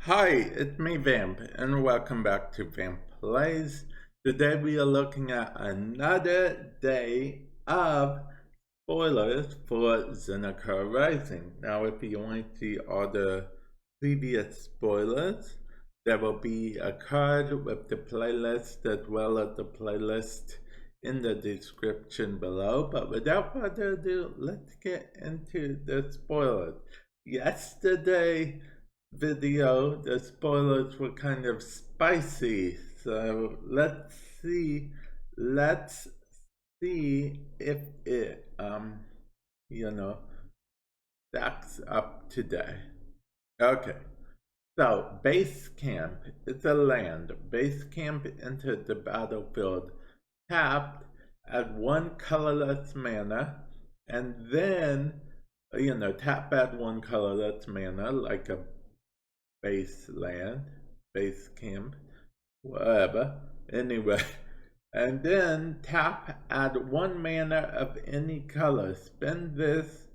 Hi, it's me Vamp, and welcome back to Vamp Plays. Today we are looking at another day of spoilers for Zendikar Rising. Now if you want to see all the previous spoilers, there will be a card with the playlist as well as the playlist in the description below. But without further ado, let's get into the spoilers. Yesterday video, the spoilers were kind of spicy, so let's see if it stacks up today. Okay, so base camp is a land. Base camp entered the battlefield tapped at 1 colorless mana, and then tap at 1 colorless mana like a base land, base camp, whatever. Anyway, and then tap add 1 mana of any color. Spend this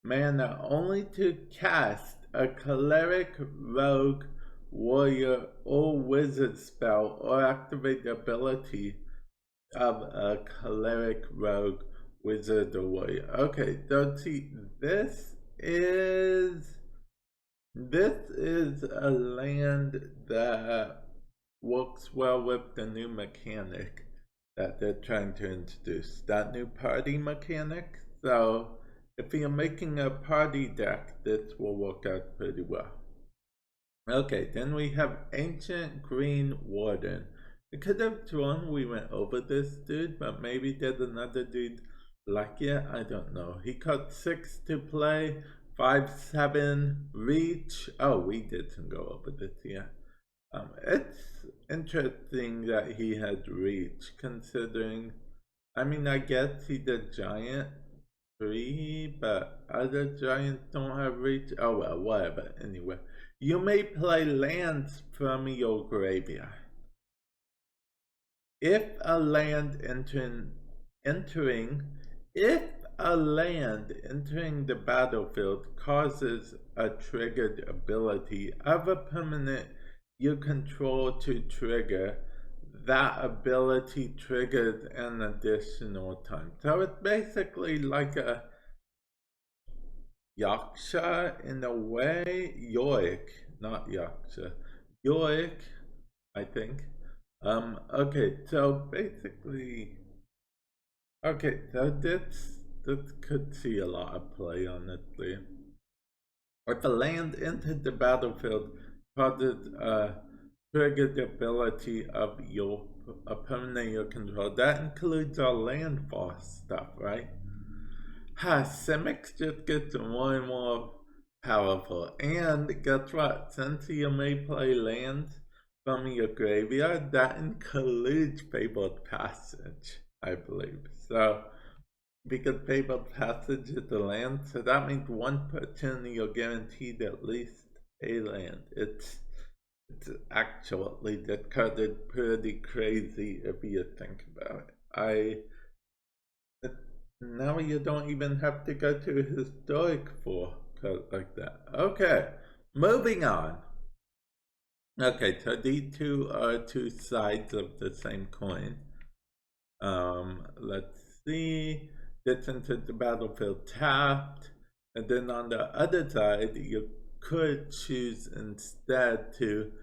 mana only to cast a cleric, rogue, warrior, or wizard spell, or activate the ability of a cleric, rogue, wizard, or warrior. Okay, so see, this is a land that works well with the new mechanic that they're trying to introduce, that new party mechanic. So if you're making a party deck, this will work out pretty well. Okay, then we have Ancient Green Warden. I could have sworn we went over this dude, but maybe there's another dude like it, I don't know. He cost 6 to play, 5/7 reach. Oh, we didn't go over this yet. It's interesting that he had reach, considering, I mean, I guess he's a giant 3, but other giants don't have reach. Oh well, whatever. Anyway, you may play lands from your graveyard. If a land entering the battlefield causes a triggered ability of a permanent you control to trigger, that ability triggers an additional time. So it's basically like a Yaksha in a way. Yorick, not Yaksha. Yorick, I think. Okay, so basically, okay, so this could see a lot of play, honestly. If a land entered the battlefield, causes a triggered ability of a permanent you control. That includes our landfall stuff, right? Simics just gets more and more powerful. And guess what? Since you may play lands from your graveyard, that includes Fabled Passage, I believe. So, because Fabled Passage is a land, so that means 1 per turn you're guaranteed at least a land. It's actually, that card is pretty crazy if you think about it. Now you don't even have to go to a historic for card like that. Okay, moving on. Okay, so these two are 2 sides of the same coin. Let's see. This entered the battlefield tapped, and then on the other side, you could choose instead to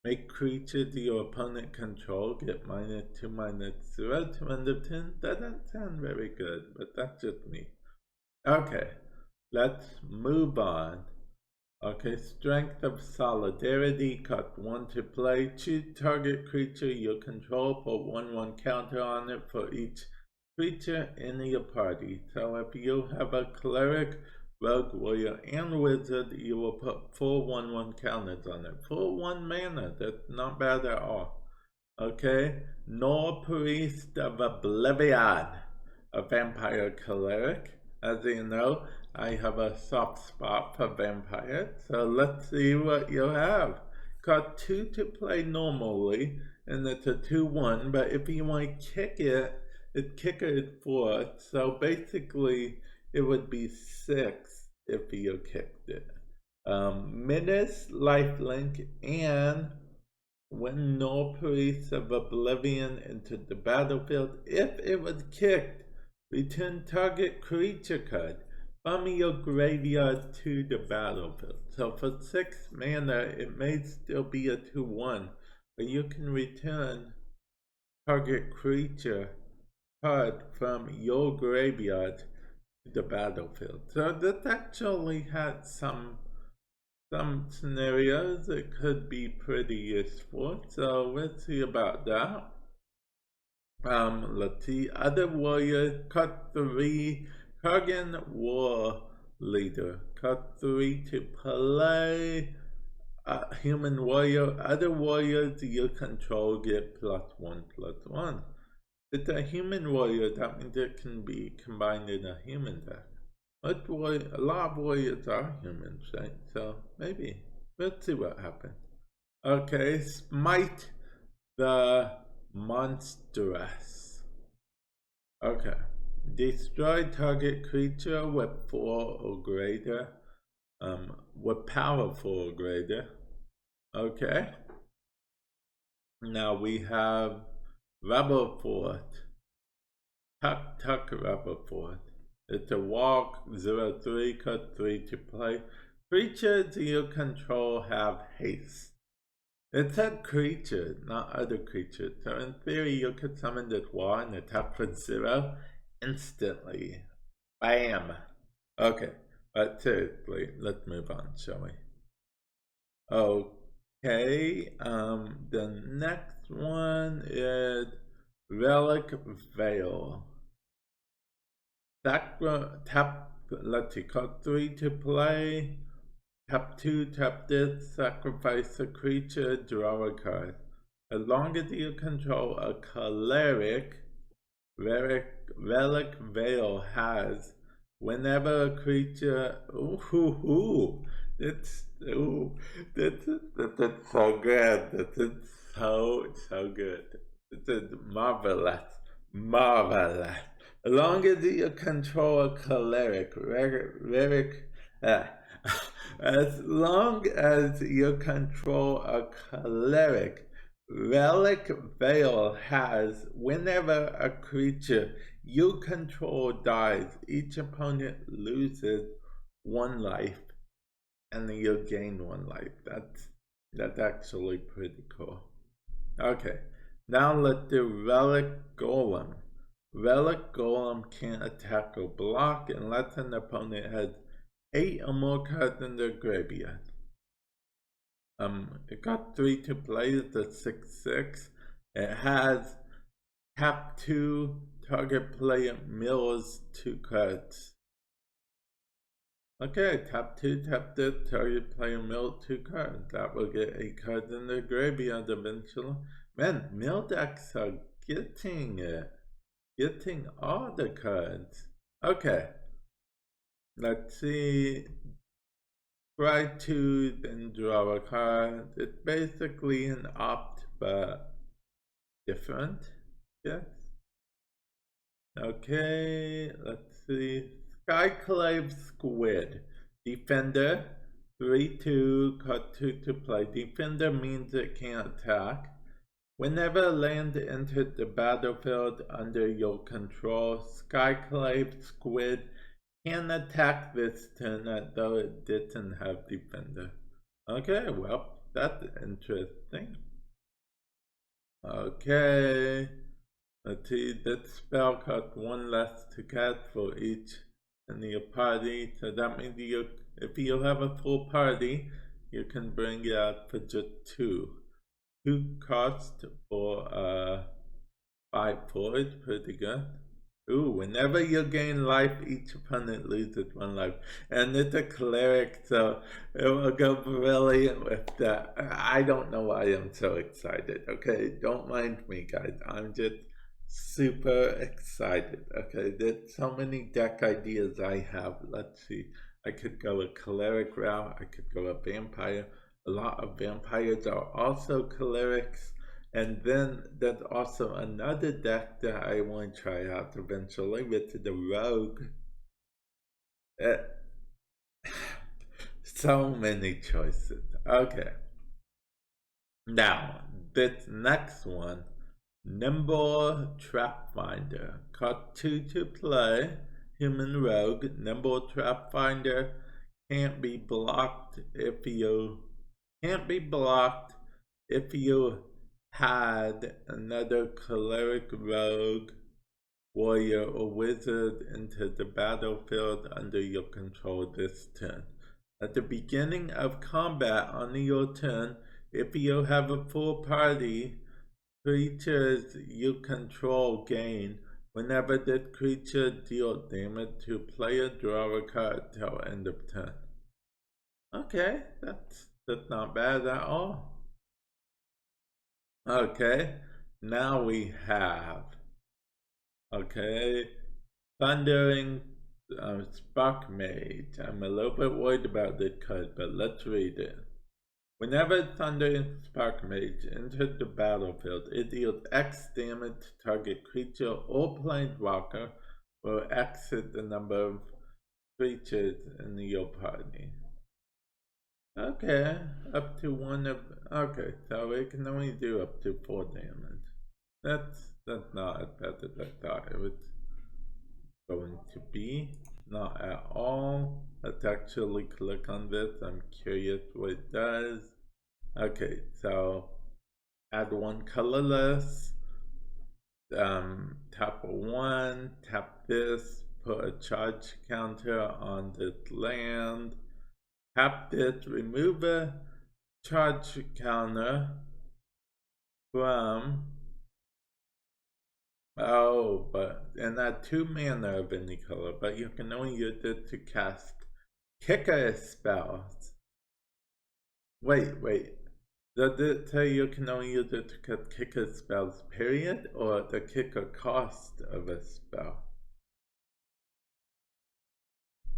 make creatures your opponent control get -2/-0 to end of turn. Doesn't sound very good, but that's just me. Okay, let's move on. Okay, Strength of Solidarity, cost 1 to play. Choose target creature you control, put 1/1 counter on it for each creature in your party. So if you have a cleric, rogue, warrior, and wizard, you will put 4 1/1 counters on it. For 1 mana, that's not bad at all. Okay, Nor Priest of Oblivion, a vampire cleric. As you know, I have a soft spot for vampires, so let's see what you have. Cost 2 to play normally, and it's a 2/1, but if you want to kick it, its kicker is 4, so basically it would be 6 if you kicked it. Menace, lifelink, and when no Priest of Oblivion entered the battlefield, if it was kicked, return target creature card from your graveyard to the battlefield. So for 6 mana, it may still be a 2/1, but you can return target creature card from your graveyard to the battlefield. So this actually had some scenarios it could be pretty useful, so let's see about that. Let's see, other warrior, cut 3, Kurgan War Leader, cut 3 to play human warrior. Other warriors you control get +1/+1. It's a human warrior, that means it can be combined in a human deck. A lot of warriors are humans, right? So maybe. Let's see what happens. Okay, Smite the Monstrous. Okay. Destroy target creature with 4 or greater. With power 4 or greater. Okay. Now we have Rebel Fort. Tuck Rebel Fort. It's a walk, 0/3, cut 3 to play. Creatures you control have haste. It said creature, not other creatures. So in theory, you could summon this wall and attack for 0 instantly. Bam! Okay, but seriously, let's move on, shall we? Okay, the next one is Relic Veil. Let's see, cut 3 to play. Tap 2, tap this, sacrifice a creature, draw a card. As long as you control a cleric, Relic Veil has, whenever a creature, that's so good. This is so good. This is marvelous. As long as you control a cleric, as long as you control a cleric, Relic Veil has, whenever a creature you control dies, each opponent loses 1 life, and you gain 1 life. That's actually pretty cool. Okay, now let's do Relic Golem. Relic Golem can't attack or block unless an opponent has 8 or more cards in their graveyard. It got 3 to play, it's a 6/6. It has tap 2, target player mills 2 cards. Okay, tap 2, tap this, target player mill 2 cards. That will get 8 cards in their graveyard eventually. Man, mill decks are getting all the cards. Okay. Let's see. Try to then draw a card. It's basically an opt, but different. Yes. Okay, let's see. Skyclave Squid. Defender. 3/2, cut 2 to play. Defender means it can't attack. Whenever land entered the battlefield under your control, Skyclave Squid can attack this turn, though it didn't have defender. Okay, well, that's interesting. Okay, let's see, that spell costs 1 less to cast for each in your party, so that means if you have a full party, you can bring it out for just 2. 2 cost for 5/4 is pretty good. Ooh, whenever you gain life, each opponent loses 1 life. And it's a cleric, so it will go brilliant with that. I don't know why I'm so excited, okay? Don't mind me, guys. I'm just super excited, okay? There's so many deck ideas I have. Let's see. I could go a cleric route. I could go a vampire. A lot of vampires are also clerics. And then there's also another deck that I want to try out eventually with the rogue. Uh, so many choices. Okay. Now, this next one, Nimble Trap Finder. Cost 2 to play. Human Rogue. Nimble Trap Finder can't be blocked if you had another cleric, rogue, warrior, or wizard into the battlefield under your control this turn. At the beginning of combat on your turn, if you have a full party, creatures you control gain whenever that creature deals damage to player, draw a card till end of turn. Okay, that's not bad at all. Okay, now we have, okay, Thundering Spark Mage. I'm a little bit worried about this card, but let's read it. Whenever Thundering Spark Mage enters the battlefield, it deals X damage to target creature or planeswalker, or exit the number of creatures in your party. Okay, up to one of, okay, so it can only do up to 4 damage. That's not as bad as I thought it was going to be. Not at all. Let's actually click on this. I'm curious what it does. Okay, so add 1 colorless. Tap 1, tap this, put a charge counter on this land. Tap this, remove a charge counter from, and add 2 mana of any color, but you can only use it to cast kicker spells. Wait. Does it say you can only use it to cast kicker spells, period, or the kicker cost of a spell?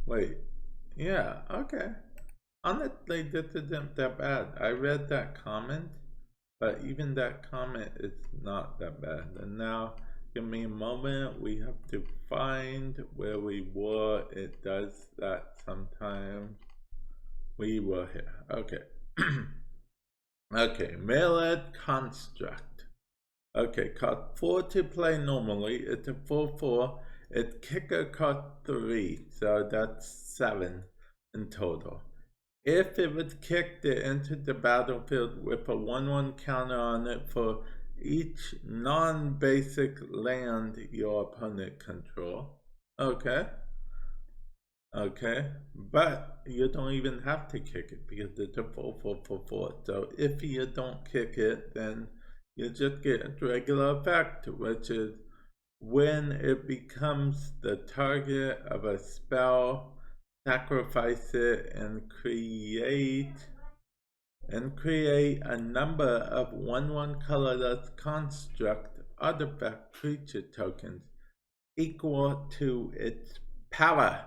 Wait, yeah, okay. Honestly, this isn't that bad. I read that comment, but even that comment is not that bad. And now, give me a moment. We have to find where we were. It does that sometimes. We were here. Okay. Okay, Melee Construct. Okay, cost 4 to play normally. It's a 4/4. Its kicker cost 3, so that's 7 in total. If it was kicked, it entered the battlefield with a 1/1 counter on it for each non-basic land your opponent control. Okay. Okay, but you don't even have to kick it because it's a 4/4/4/4. So if you don't kick it, then you just get a regular effect, which is when it becomes the target of a spell, sacrifice it and create a number of 1/1 colorless construct artifact creature tokens equal to its power.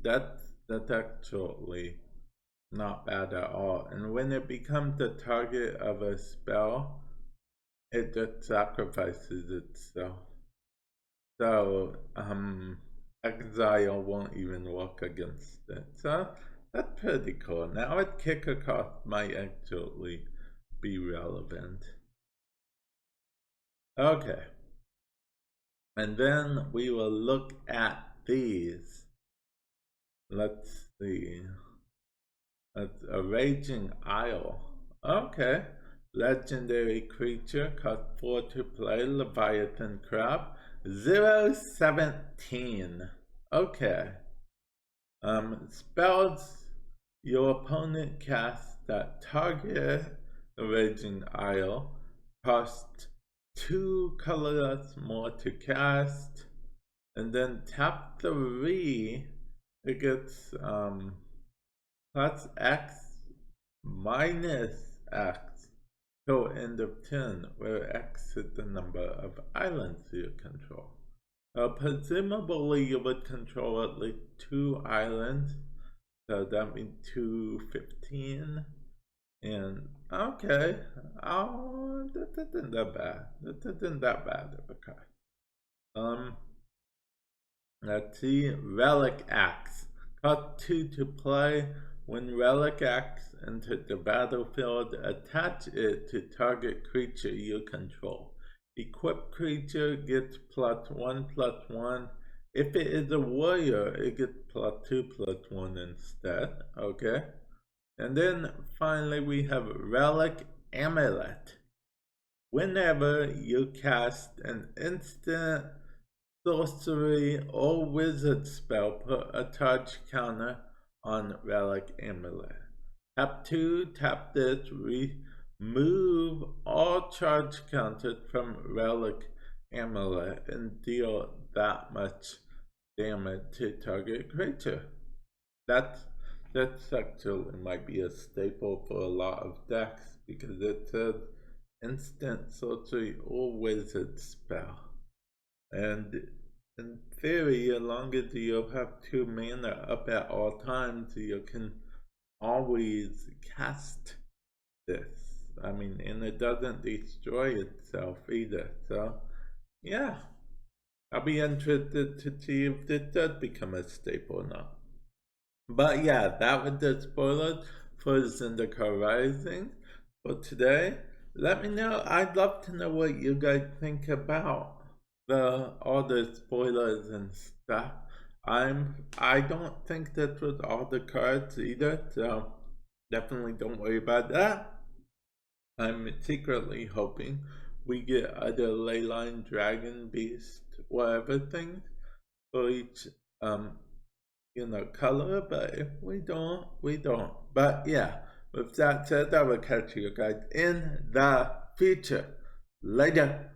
That's actually not bad at all. And when it becomes the target of a spell, it just sacrifices itself. So exile won't even work against it. So that's pretty cool. Now its kicker cost might actually be relevant. Okay. And then we will look at these. Let's see. That's a Raging Isle. Okay. Legendary creature, cost 4 to play, Leviathan Crab. 0/17. Okay. Spells your opponent casts that target the Raging Isle cost 2 colorless more to cast, and then tap 3. It gets plus X minus X till end of turn, where X is the number of islands you control. Presumably you would control at least 2 islands, so that means 2/15. And okay, that isn't that bad. That isn't that bad of a card. Let's see, Relic Axe. Cost 2 to play. When Relic acts into the battlefield, attach it to target creature you control. Equipped creature gets +1/+1. If it is a warrior, it gets +2/+1 instead. Okay. And then finally we have Relic Amulet. Whenever you cast an instant, sorcery, or wizard spell, put a charge counter on Relic Amulet. Tap 2, tap this, remove all charge counters from Relic Amulet and deal that much damage to target creature. That's actually might be a staple for a lot of decks because it says instant sorcery or wizard spell. And in theory, as long as you have 2 mana up at all times, you can always cast this. I mean, and it doesn't destroy itself either. So, yeah. I'll be interested to see if this does become a staple or not. But yeah, that was the spoilers for Zendikar Rising for today. Let me know. I'd love to know what you guys think about all the spoilers and stuff. I don't think that was all the cards either, so definitely don't worry about that. I'm secretly hoping we get other Leyline, Dragon, Beast, whatever things for each color, but if we don't, we don't. But yeah, with that said, I will catch you guys in the future. Later.